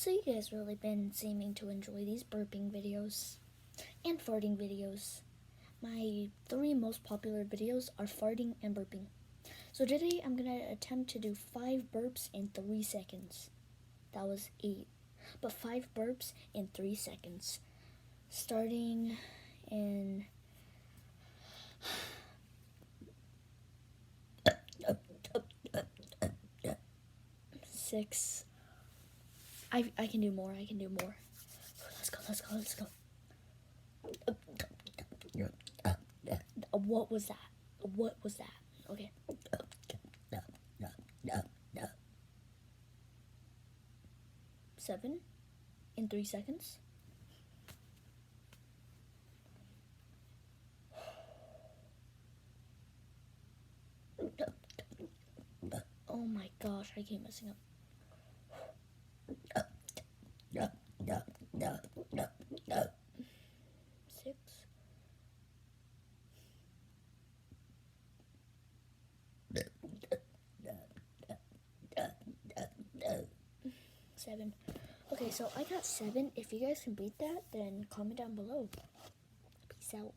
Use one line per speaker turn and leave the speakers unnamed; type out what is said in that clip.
So you guys really been seeming to enjoy these burping videos and farting videos. My 3 most popular videos are farting and burping. So today I'm going to attempt to do 5 burps in 3 seconds. That was 8. But 5 burps in 3 seconds. Starting in... Six. I can do more. Let's go. What was that? Okay. 7 in 3 seconds. Oh my gosh, I keep messing up. 6. 7. Okay, so I got 7. If you guys can beat that, then comment down below. Peace out.